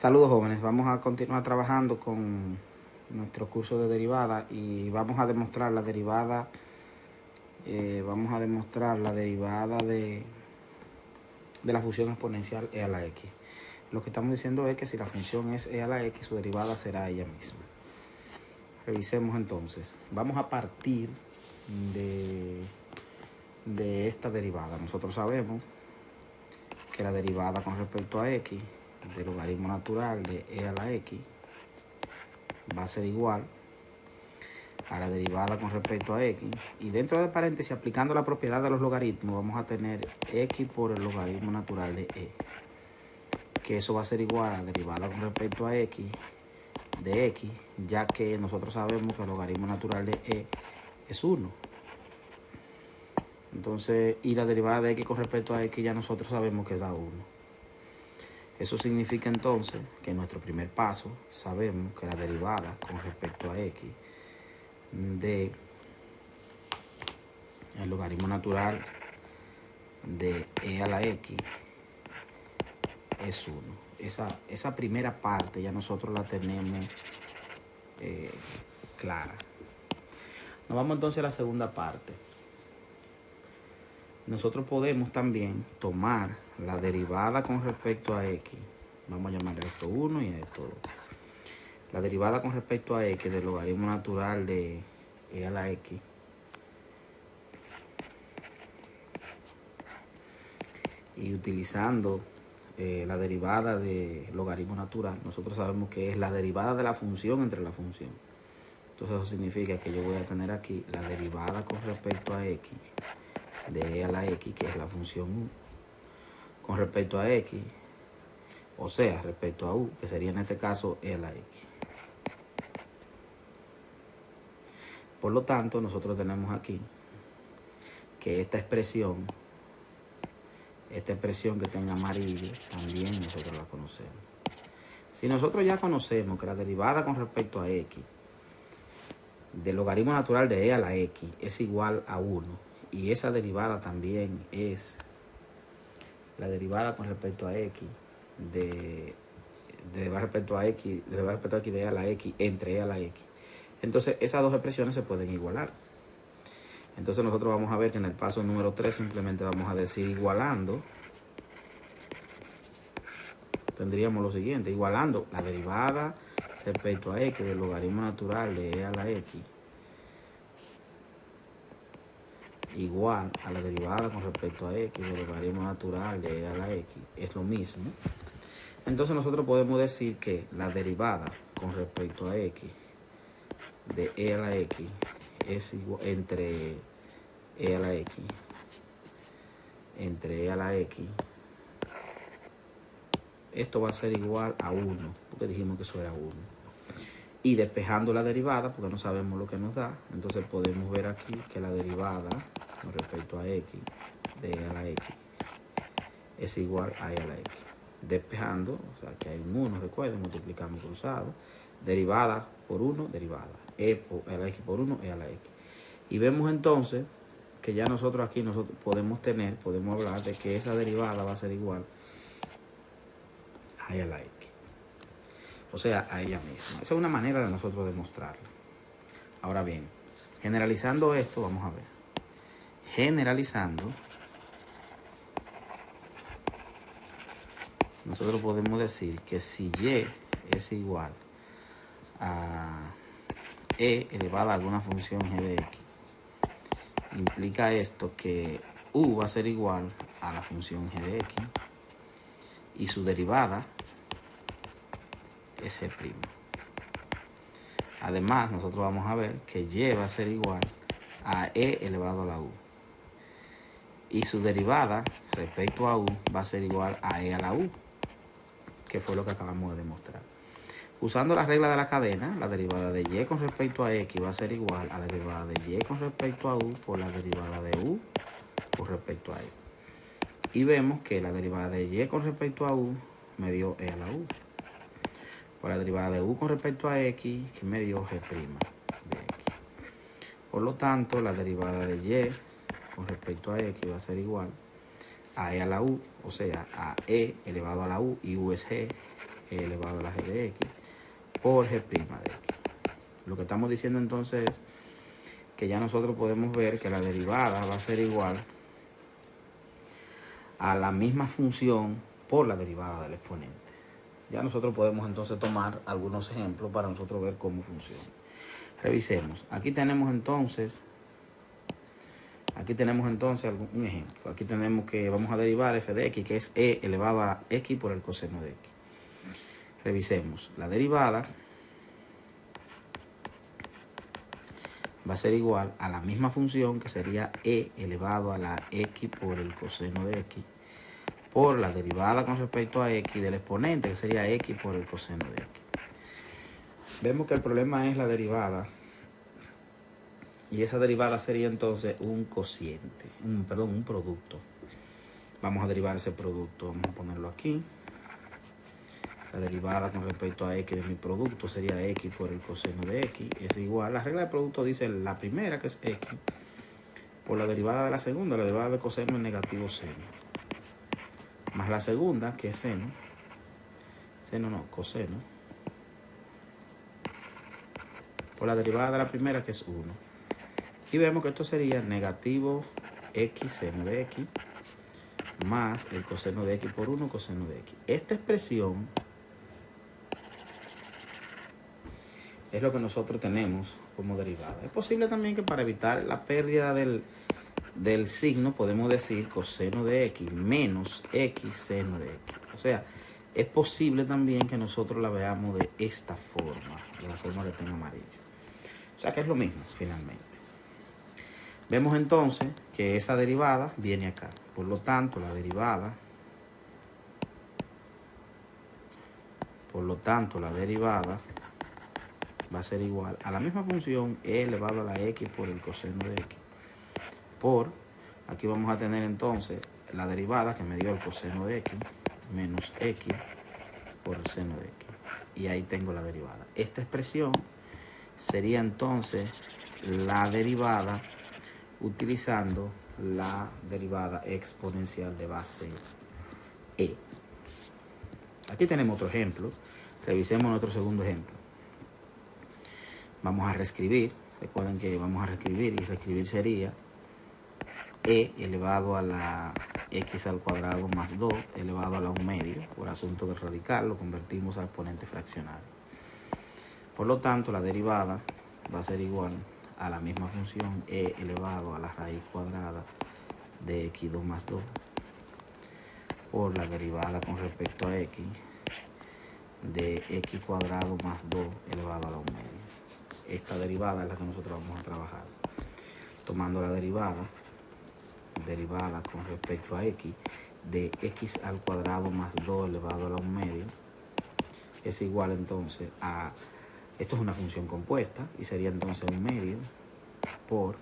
Saludos jóvenes, vamos a continuar trabajando con nuestro curso de derivada y vamos a demostrar la derivada de la función exponencial e a la x. Lo que estamos diciendo es que si la función es e a la x, su derivada será ella misma. Revisemos entonces. Vamos a partir de esta derivada. Nosotros sabemos que la derivada con respecto a x del logaritmo natural de e a la x va a ser igual a la derivada con respecto a x, y dentro de paréntesis, aplicando la propiedad de los logaritmos, vamos a tener x por el logaritmo natural de e, que eso va a ser igual a la derivada con respecto a x de x, ya que nosotros sabemos que el logaritmo natural de e es 1. Entonces, y la derivada de x con respecto a x ya nosotros sabemos que da 1. Eso significa entonces que en nuestro primer paso sabemos que la derivada con respecto a x de el logaritmo natural de e a la x es 1. Esa primera parte ya nosotros la tenemos clara. Nos vamos entonces a la segunda parte. Nosotros podemos también tomar la derivada con respecto a x. Vamos a llamarle a esto 1 y a esto 2. La derivada con respecto a x del logaritmo natural de e a la x y utilizando la derivada de logaritmo natural, nosotros sabemos que es la derivada de la función entre la función. Entonces eso significa que yo voy a tener aquí la derivada con respecto a x de e a la x, que es la función u, con respecto a x, o sea, respecto a u, que sería en este caso e a la x. Por lo tanto, nosotros tenemos aquí que esta expresión que está en amarillo, también nosotros la conocemos. Si nosotros ya conocemos que la derivada con respecto a x del logaritmo natural de e a la x es igual a 1, y esa derivada también es la derivada con respecto a x de respecto a x de e a la x entre e a la x, entonces esas dos expresiones se pueden igualar. Entonces nosotros vamos a ver que en el paso número 3 simplemente vamos a decir igualando. Tendríamos lo siguiente: igualando la derivada respecto a x del logaritmo natural de e a la x igual a la derivada con respecto a x del logaritmo natural de e a la x es lo mismo. Entonces nosotros podemos decir que la derivada con respecto a x de e a la x es igual entre e a la x, esto va a ser igual a 1, porque dijimos que eso era 1. Y despejando la derivada, porque no sabemos lo que nos da, entonces podemos ver aquí que la derivada con respecto a x de e a la x es igual a e a la x. Despejando, o sea que hay un 1, recuerden, multiplicamos cruzado, derivada por 1, derivada, e a la x por 1, e a la x. Y vemos entonces que ya nosotros aquí podemos hablar de que esa derivada va a ser igual a e a la x, o sea, a ella misma. Esa es una manera de nosotros demostrarla. Ahora bien, generalizando esto, vamos a ver. Generalizando, nosotros podemos decir que si y es igual a e elevada a alguna función g de x, implica esto que u va a ser igual a la función g de x y su derivada es g'. Además, nosotros vamos a ver que y va a ser igual a e elevado a la u y su derivada respecto a u va a ser igual a e a la u, que fue lo que acabamos de demostrar. Usando la regla de la cadena, la derivada de y con respecto a x va a ser igual a la derivada de y con respecto a u por la derivada de u con respecto a e. Y vemos que la derivada de y con respecto a u me dio e a la u, por la derivada de u con respecto a x, que me dio g' de x. Por lo tanto, la derivada de y con respecto a x va a ser igual a e a la u, o sea, a e elevado a la u, y u es g, e elevado a la g de x por g' de x. Lo que estamos diciendo entonces es que ya nosotros podemos ver que la derivada va a ser igual a la misma función por la derivada del exponente. Ya nosotros podemos entonces tomar algunos ejemplos para nosotros ver cómo funciona. Revisemos. Aquí tenemos entonces un ejemplo. Aquí tenemos que vamos a derivar f de x, que es e elevado a x por el coseno de x. Revisemos. La derivada va a ser igual a la misma función, que sería e elevado a la x por el coseno de x, por la derivada con respecto a x del exponente, que sería x por el coseno de x. Vemos que el problema es la derivada, y esa derivada sería entonces un cociente, un producto. Vamos a derivar ese producto, vamos a ponerlo aquí. La derivada con respecto a x de mi producto sería x por el coseno de x, es igual. La regla de producto dice la primera, que es x, por la derivada de la segunda. La derivada de coseno es negativo seno, más la segunda, que es coseno, por la derivada de la primera, que es 1. Y vemos que esto sería negativo x seno de x más el coseno de x por 1 coseno de x. Esta expresión es lo que nosotros tenemos como derivada. Es posible también que para evitar la pérdida del signo podemos decir coseno de x menos x seno de x. O sea, es posible también que nosotros la veamos de esta forma, de la forma que tenga amarillo. O sea que es lo mismo finalmente. Vemos entonces que esa derivada viene acá. Por lo tanto, la derivada va a ser igual a la misma función e elevado a la x por el coseno de x. Aquí vamos a tener entonces la derivada que me dio el coseno de x menos x por el seno de x. Y ahí tengo la derivada. Esta expresión sería entonces la derivada utilizando la derivada exponencial de base e. Aquí tenemos otro ejemplo. Revisemos nuestro segundo ejemplo. Vamos a reescribir. Recuerden que vamos a reescribir, y reescribir sería e elevado a la x al cuadrado más 2 elevado a la 1 medio. Por asunto de radical lo convertimos a exponente fraccionario. Por lo tanto, la derivada va a ser igual a la misma función e elevado a la raíz cuadrada de x2 más 2 por la derivada con respecto a x de x cuadrado más 2 elevado a la 1 medio. Esta derivada es la que nosotros vamos a trabajar. Tomando la derivada con respecto a x de x al cuadrado más 2 elevado a la 1 medio es igual entonces a, esto es una función compuesta, y sería entonces 1 medio por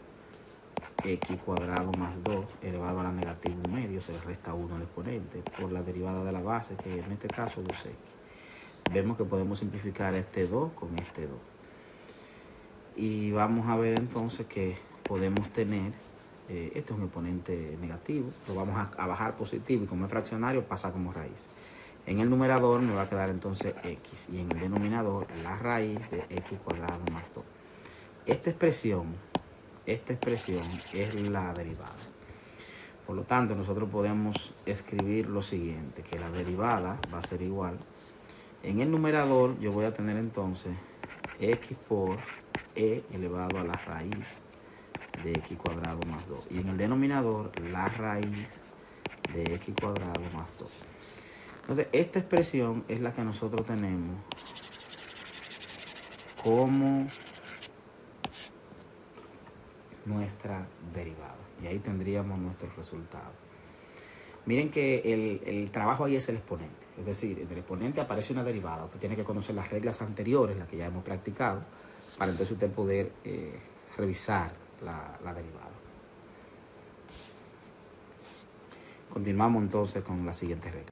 x cuadrado más 2 elevado a la negativa 1 medio, se le resta 1 al exponente, por la derivada de la base, que en este caso es 2x. Vemos que podemos simplificar este 2 con este 2. Y vamos a ver entonces que podemos tener, este es un exponente negativo, lo vamos a bajar positivo, y como es fraccionario pasa como raíz. En el numerador me va a quedar entonces x, y en el denominador la raíz de x cuadrado más 2. Esta expresión es la derivada. Por lo tanto, nosotros podemos escribir lo siguiente, que la derivada va a ser igual. En el numerador yo voy a tener entonces x por e elevado a la raíz de x cuadrado más 2. Y en el denominador la raíz de x cuadrado más 2. Entonces, esta expresión es la que nosotros tenemos como nuestra derivada. Y ahí tendríamos nuestro resultado. Miren que el trabajo ahí es el exponente. Es decir, en el exponente aparece una derivada. Usted tiene que conocer las reglas anteriores, las que ya hemos practicado, para entonces usted poder revisar la derivada. Continuamos entonces con la siguiente regla.